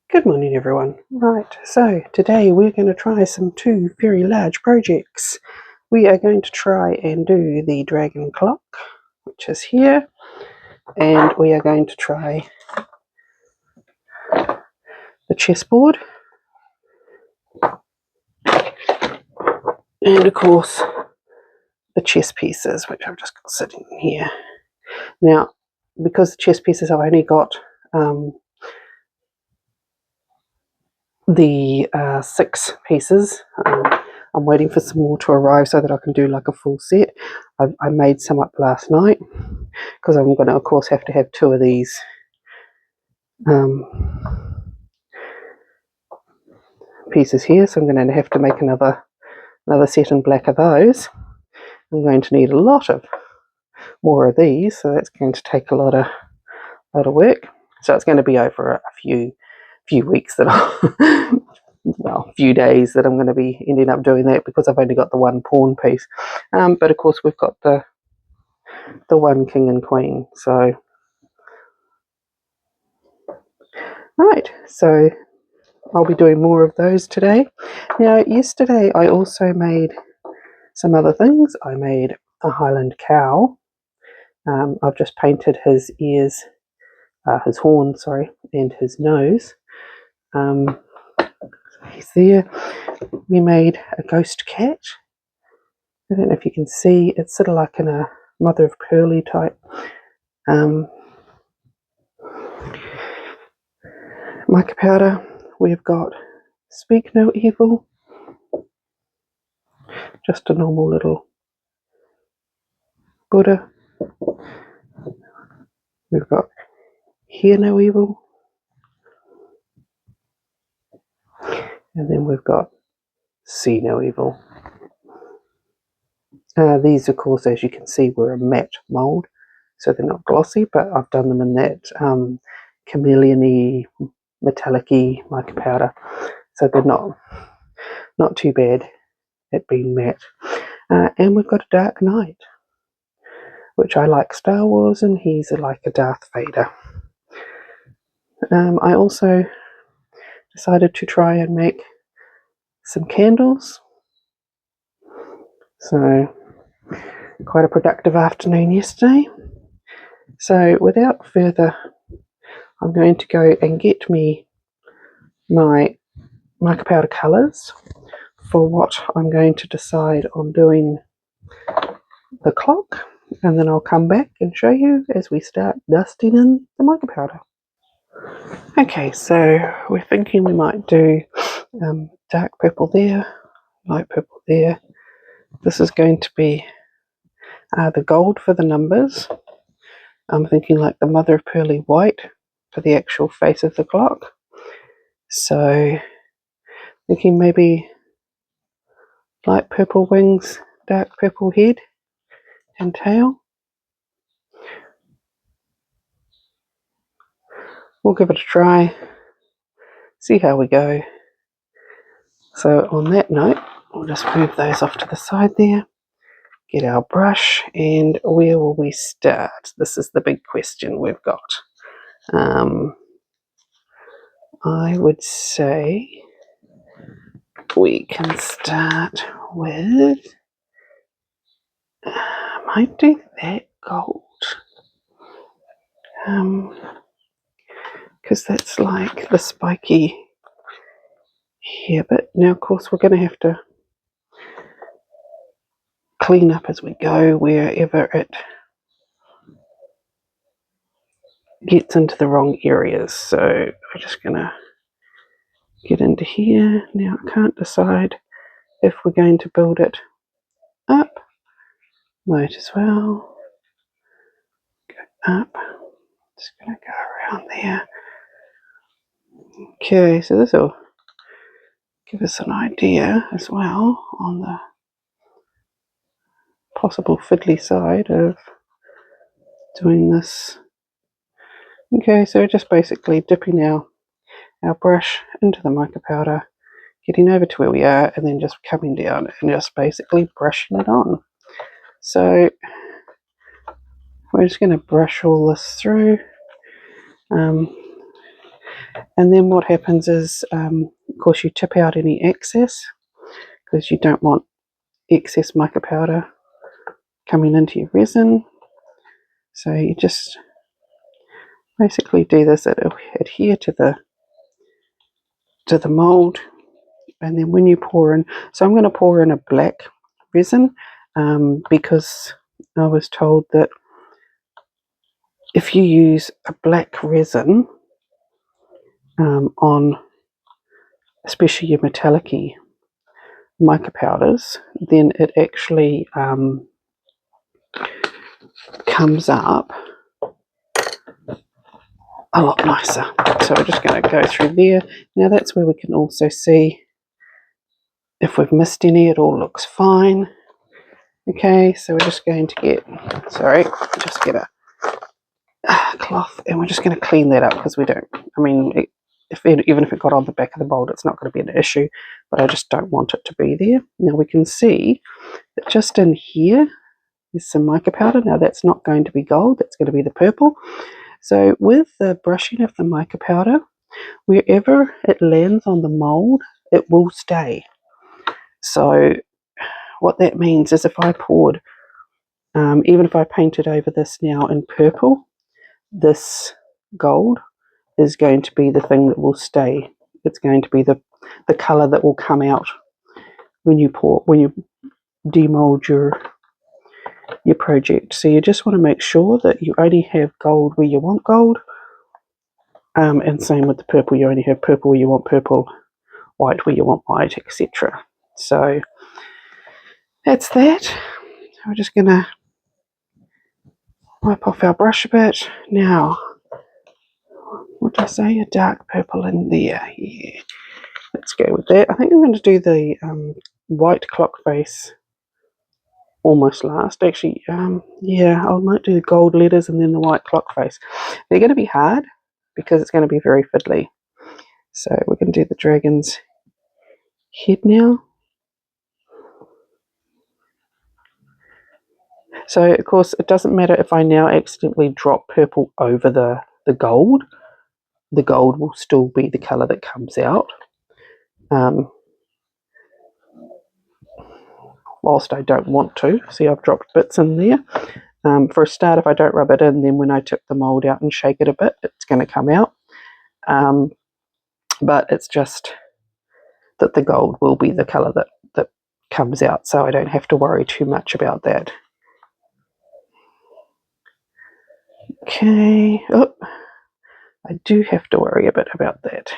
Good morning everyone. Right, so today we're going to try two very large projects. We are going to try and do the dragon clock, which is here, and we are going to try the chessboard, and of course the chess pieces, which I've just got sitting here. Now, because the chess pieces I've only got the 6 pieces. I'm waiting for some more to arrive so that I can do like a full set. I made some up last night because I'm going to, of course, have to have 2 of these pieces here. So I'm going to have to make another set in black of those. I'm going to need a lot of more of these, so that's going to take a lot of work. So it's going to be over a few weeks that I'll well, few days that I'm going to be ending up doing that because I've only got the 1 pawn piece. But of course we've got the 1 king and queen. So right, so I'll be doing more of those today. Now, yesterday I also made some other things. I made a Highland cow. I've just painted his ears, his horn, sorry, and his nose. He's there. We made a ghost cat. I don't know if you can see, it's sort of like in a mother of pearl type. Mica powder. We've got Speak No Evil. Just a normal little Buddha. We've got Hear No Evil. And then we've got See No Evil. These, of course, as you can see, were a matte mould, so they're not glossy, but I've done them in that chameleon-y, metallic-y mica powder, so they're not too bad at being matte. And we've got a Dark Knight, which I like Star Wars, and he's like a Darth Vader. I also decided to try and make some candles. So quite a productive afternoon yesterday. So without further, I'm going to go and get me my mica powder colours for what I'm going to decide on doing the clock, and then I'll come back and show you as we start dusting in the mica powder. Okay, so we're thinking we might do dark purple there, light purple there. This is going to be the gold for the numbers. I'm thinking like the mother of pearly white for the actual face of the clock. So thinking maybe light purple wings, dark purple head and tail. We'll give it a try, see how we go. So on that note, we'll just move those off to the side there, get our brush, and where will we start? This is the big question we've got. I would say we can start with, might do that gold, because that's like the spiky here. But now, of course, we're going to have to clean up as we go wherever it gets into the wrong areas. So we're just going to get into here. Now I can't decide if we're going to build it up. Might as well go up. Just going to go around there. Okay, so this will give us an idea as well on the possible fiddly side of doing this. Okay, so we're just basically dipping our brush into the mica powder, getting over to where we are, and then just coming down and just basically brushing it on. So we're just going to brush all this through. And then what happens is, of course, you tip out any excess because you don't want excess mica powder coming into your resin. So you just basically do this, adhere to the mold, and then when you pour in, so I'm going to pour in a black resin because I was told that if you use a black resin on especially your metallic-y mica powders, then it actually comes up a lot nicer. So we're just going to go through there. Now that's where we can also see if we've missed any. It all looks fine. Okay, so we're just going to get a cloth, and we're just going to clean that up because we don't, I mean, even if it got on the back of the mold, it's not going to be an issue, but I just don't want it to be there. Now we can see that just in here is some mica powder. Now that's not going to be gold, that's going to be the purple. So with the brushing of the mica powder, wherever it lands on the mold, it will stay. So what that means is if I poured, even if I painted over this now in purple, this gold is going to be the thing that will stay. It's going to be the colour that will come out when you demold your project. So you just want to make sure that you only have gold where you want gold, and same with the purple. You only have purple where you want purple, white where you want white, etc. So that's that. We're just going to wipe off our brush a bit. Now, what did I say? A dark purple in there. Yeah, let's go with that. I think I'm going to do the white clock face almost last. Actually, yeah, I might do the gold letters and then the white clock face. They're going to be hard because it's going to be very fiddly. So we're going to do the dragon's head now. So of course it doesn't matter if I now accidentally drop purple over the gold. The gold will still be the colour that comes out. Whilst I don't want to. See, I've dropped bits in there. For a start, if I don't rub it in, then when I tip the mould out and shake it a bit, it's going to come out. But it's just that the gold will be the colour that comes out, so I don't have to worry too much about that. Okay, oh, I do have to worry a bit about that.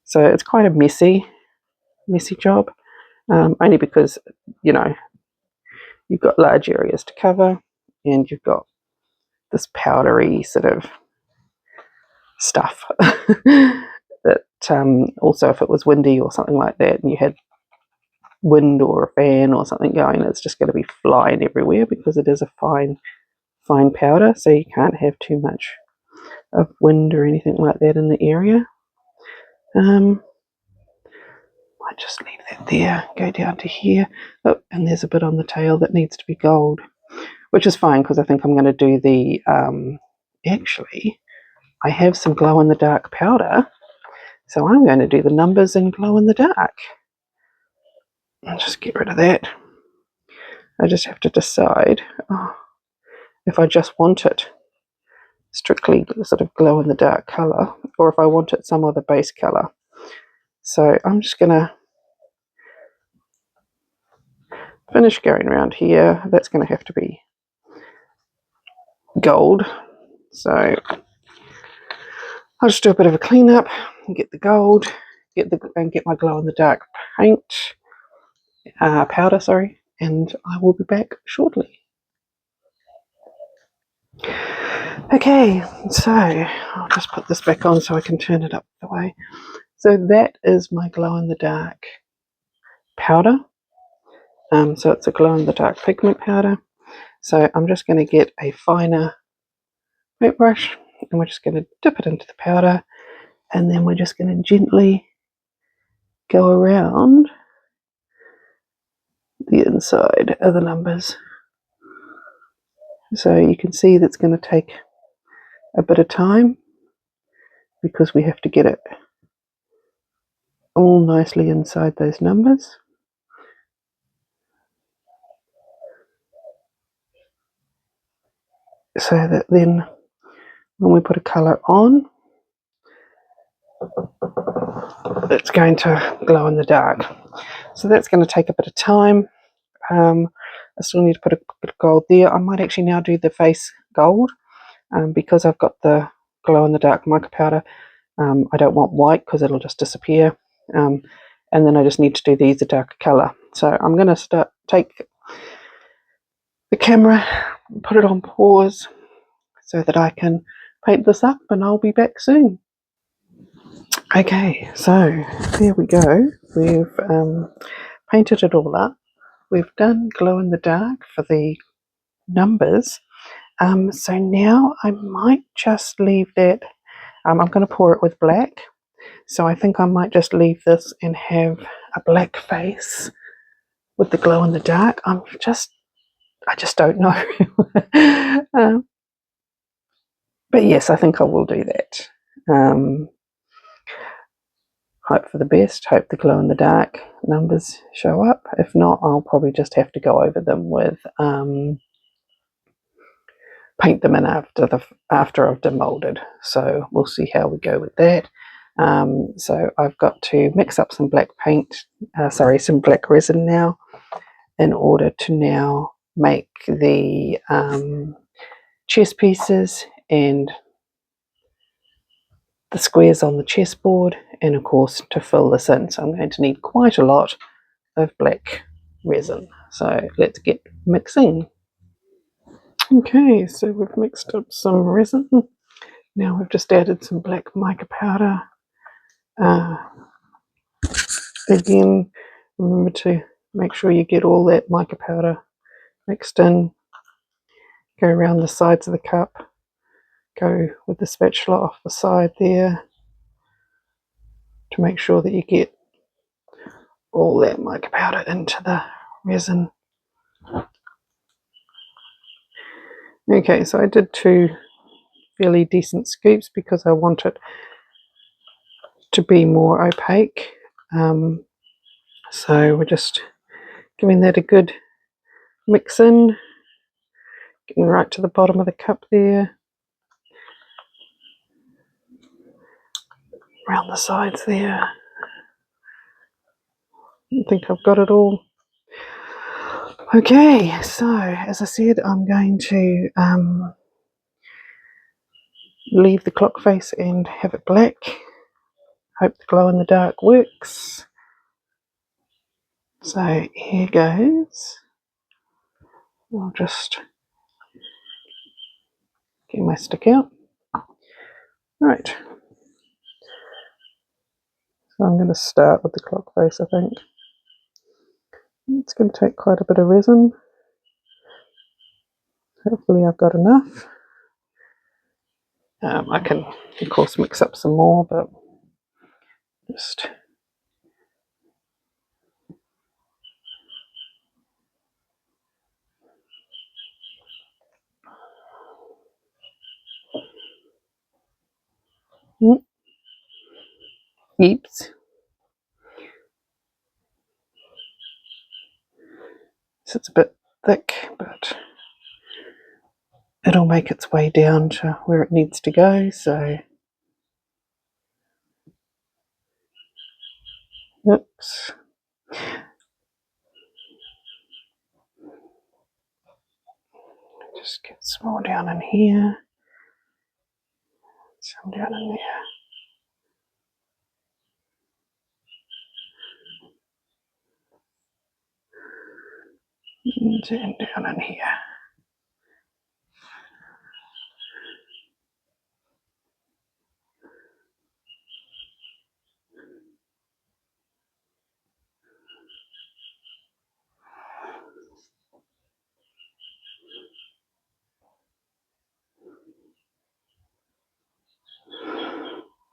So it's quite a messy job, only because, you know, you've got large areas to cover and you've got this powdery sort of stuff that also if it was windy or something like that and you had wind or a fan or something going, it's just going to be flying everywhere because it is a fine powder, so you can't have too much of wind or anything like that in the area. Might just leave that there, go down to here. Oh, and there's a bit on the tail that needs to be gold, which is fine because I think I'm going to do the actually I have some glow in the dark powder, so I'm going to do the numbers in glow in the dark. I'll just get rid of that. I just have to decide if I just want it strictly sort of glow in the dark colour or if I want it some other base colour. So I'm just going to finish going around here. That's going to have to be gold. So I'll just do a bit of a clean up and get the gold, get my glow in the dark paint powder, sorry, and I will be back shortly. Okay, so I'll just put this back on so I can turn it up the way. So that is my glow in the dark powder. So it's a glow in the dark pigment powder. So I'm just going to get a finer paintbrush and we're just going to dip it into the powder, and then we're just going to gently go around the inside of the numbers. So you can see that's going to take a bit of time because we have to get it all nicely inside those numbers. So that then when we put a colour on, it's going to glow in the dark. So that's going to take a bit of time. I still need to put a bit of gold there. I might actually now do the face gold because I've got the glow in the dark mica powder. I don't want white because it'll just disappear. And then I just need to do these a darker colour. So I'm going to take the camera, put it on pause so that I can paint this up, and I'll be back soon. Okay, so there we go. We've painted it all up. We've done glow in the dark for the numbers. So now I might just leave that. I'm going to pour it with black. So I think I might just leave this and have a black face with the glow in the dark. I just don't know. But yes, I think I will do that. Hope for the best. Hope the glow in the dark numbers show up. If not, I'll probably just have to go over them with paint them in after I've demolded. So we'll see how we go with that. So I've got to mix up some black some black resin now, in order to now make the chess pieces and the squares on the chessboard, and of course to fill this in. So I'm going to need quite a lot of black resin. So let's get mixing. Okay, so we've mixed up some resin. Now we've just added some black mica powder. Again, remember to make sure you get all that mica powder mixed in. Go around the sides of the cup. Go with the spatula off the side there to make sure that you get all that mica powder into the resin. Okay, so I did 2 fairly decent scoops because I want it to be more opaque. So we're just giving that a good mix in, getting right to the bottom of the cup there, around the sides there. I think I've got it all. Okay, so as I said, I'm going to leave the clock face and have it black. Hope the glow in the dark works. So here goes. I'll just get my stick out. Right. So I'm going to start with the clock face, I think. It's going to take quite a bit of resin. Hopefully I've got enough. I can, of course, mix up some more, but just Yeeps. So it's a bit thick, but it'll make its way down to where it needs to go. So, oops. Just get some more down in here. Some down in there. And down in here.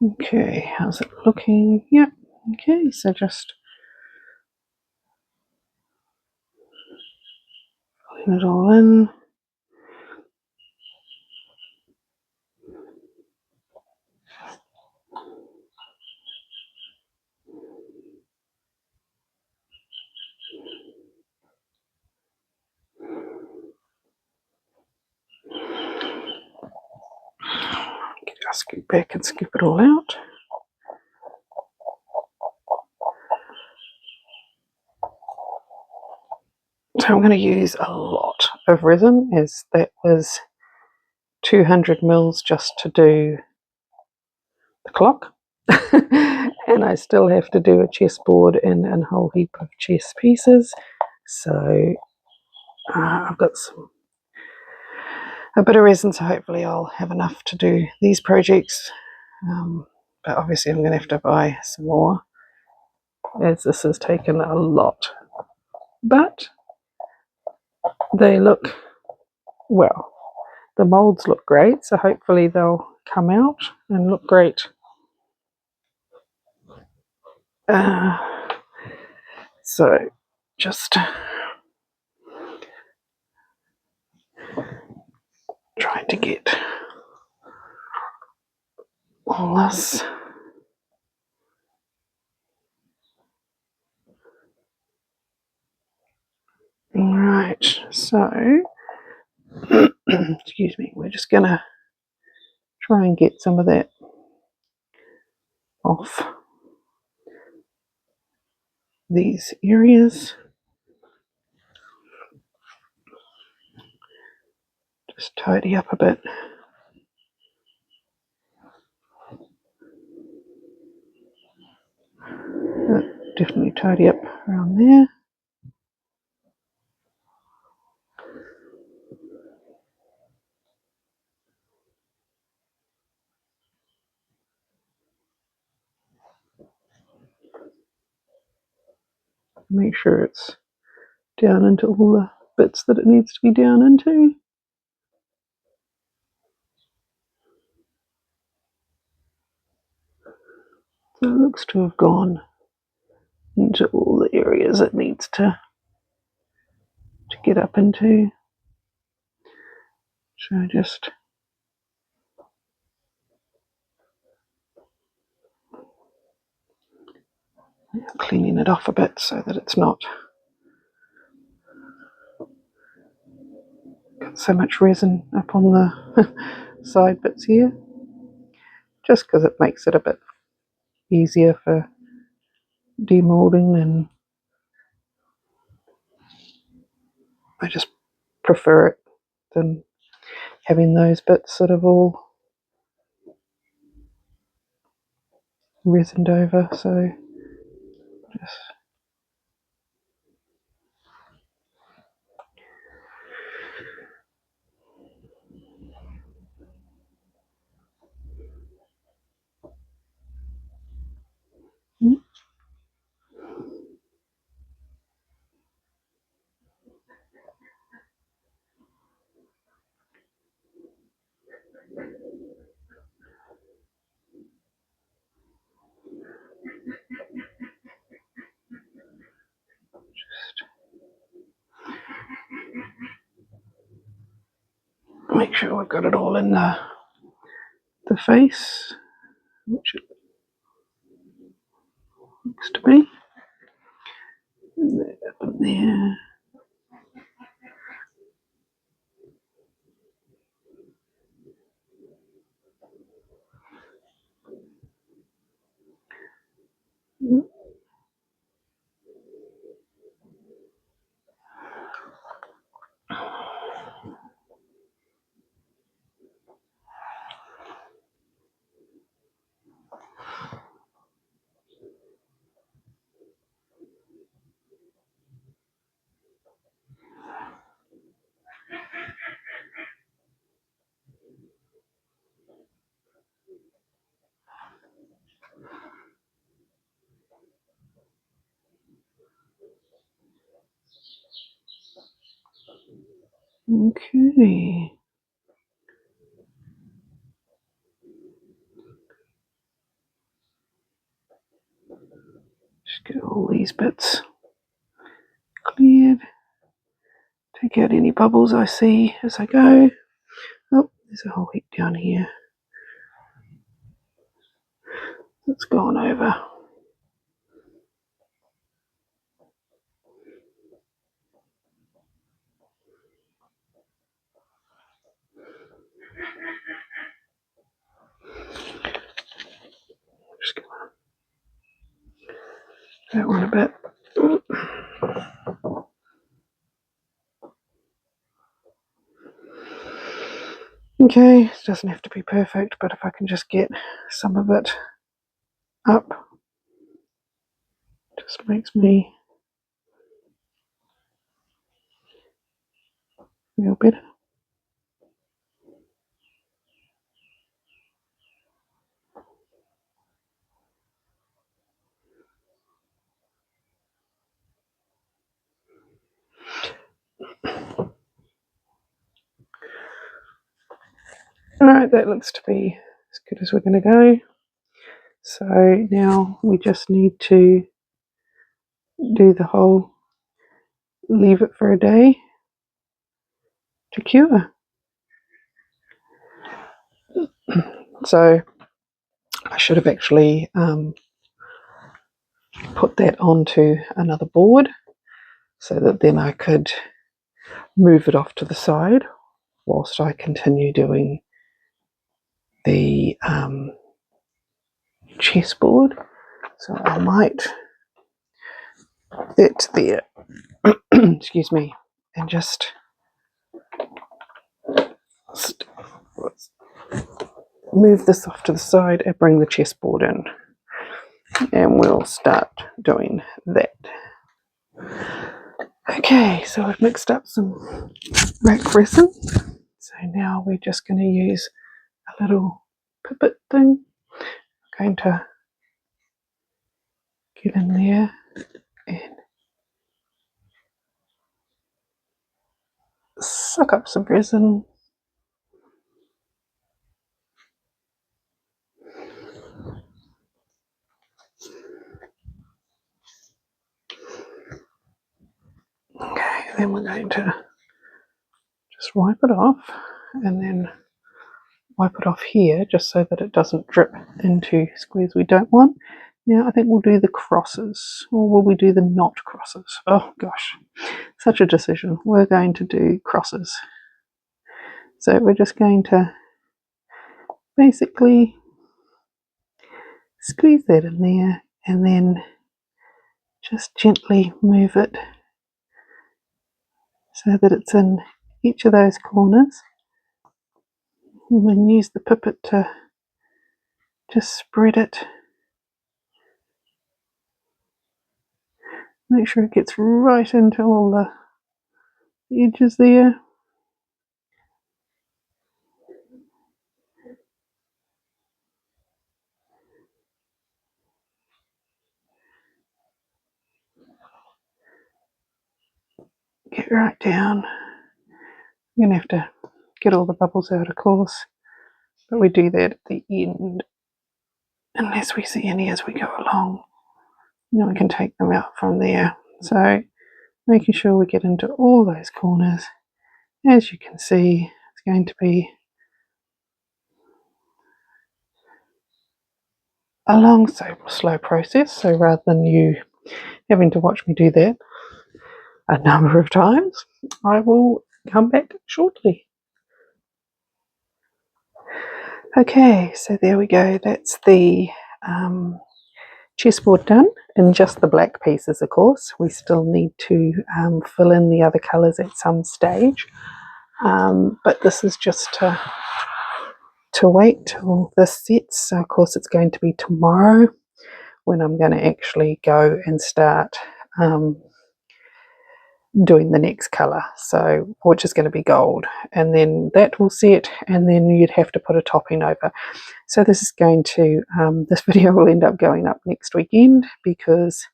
Okay, how's it looking? Yep. Okay, so just filling it all in. scoop back and scoop it all out. So I'm going to use a lot of resin, as that was 200 mils just to do the clock. And I still have to do a chessboard and a whole heap of chess pieces. So I've got a bit of resin, so hopefully I'll have enough to do these projects. But obviously I'm going to have to buy some more, as this has taken a lot. But they look, well, the molds look great, so hopefully they'll come out and look great. So just trying to get all this. Alright, so excuse me, we're just gonna try and get some of that off these areas. Just tidy up a bit. Definitely tidy up around there. Make sure it's down into all the bits that it needs to be down into. So it looks to have gone into all the areas it needs to get up into. So just cleaning it off a bit so that it's not got so much resin up on the side bits here, just because it makes it a bit easier for demolding, and I just prefer it than having those bits sort of all resined over. So just make sure we've got it all in the face, which it looks to be. There. Okay. Just get all these bits cleared. Take out any bubbles I see as I go. Oh, there's a whole heap down here that's gone over. That one a bit. Okay, it doesn't have to be perfect, but if I can just get some of it up, it just makes me feel better. Alright, that looks to be as good as we're going to go. So now we just need to do the whole leave it for a day to cure. So I should have actually put that onto another board so that then I could move it off to the side whilst I continue doing the chessboard. So I might get there, excuse me, and just move this off to the side and bring the chessboard in, and we'll start doing that. Okay, so I've mixed up some rack resin, so now we're just going to use a little pipet thing. I'm going to get in there and suck up some resin. Okay, then we're going to just wipe it off and then wipe it off here just so that it doesn't drip into squares we don't want. Now I think we'll do the crosses, or will we do the not crosses? Oh gosh, such a decision. We're going to do crosses. So we're just going to basically squeeze that in there and then just gently move it so that it's in each of those corners, and then use the pipet to just spread it. Make sure it gets right into all the edges there. Get right down. I'm going to have to get all the bubbles out, of course, but we do that at the end unless we see any as we go along. Then we can take them out from there. So making sure we get into all those corners. As you can see, it's going to be a long, slow process. So rather than you having to watch me do that a number of times, I will come back shortly. Okay, so there we go. That's the chessboard done, and just the black pieces, of course. We still need to fill in the other colours at some stage, but this is just to wait till this sets. So of course it's going to be tomorrow when I'm going to actually go and start doing the next colour, so which is going to be gold, and then that will set, and then you'd have to put a topping over. So this is going to this video will end up going up next weekend because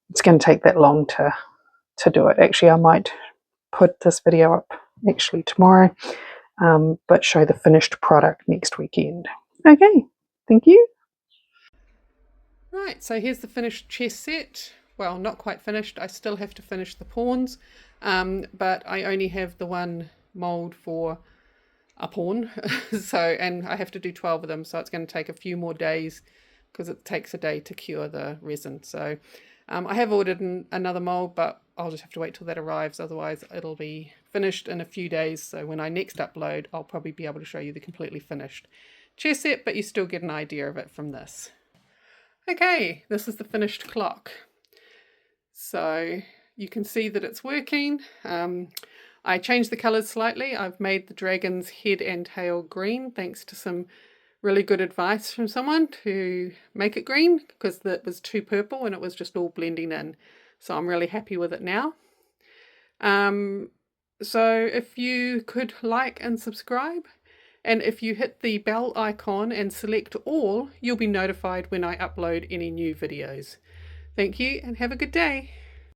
it's going to take that long to do it. Actually, I might put this video up actually tomorrow, but show the finished product next weekend. Okay, thank you. Right, so here's the finished chess set. Well, not quite finished. I still have to finish the pawns, but I only have the one mold for a pawn. And I have to do 12 of them, so it's going to take a few more days because it takes a day to cure the resin. So I have ordered another mold, but I'll just have to wait till that arrives. Otherwise, it'll be finished in a few days. So when I next upload, I'll probably be able to show you the completely finished chess set, but you still get an idea of it from this. Okay, this is the finished clock. So you can see that it's working. I changed the colours slightly. I've made the dragon's head and tail green thanks to some really good advice from someone to make it green because it was too purple and it was just all blending in. So I'm really happy with it now. So if you could like and subscribe, and if you hit the bell icon and select all, you'll be notified when I upload any new videos. Thank you and have a good day.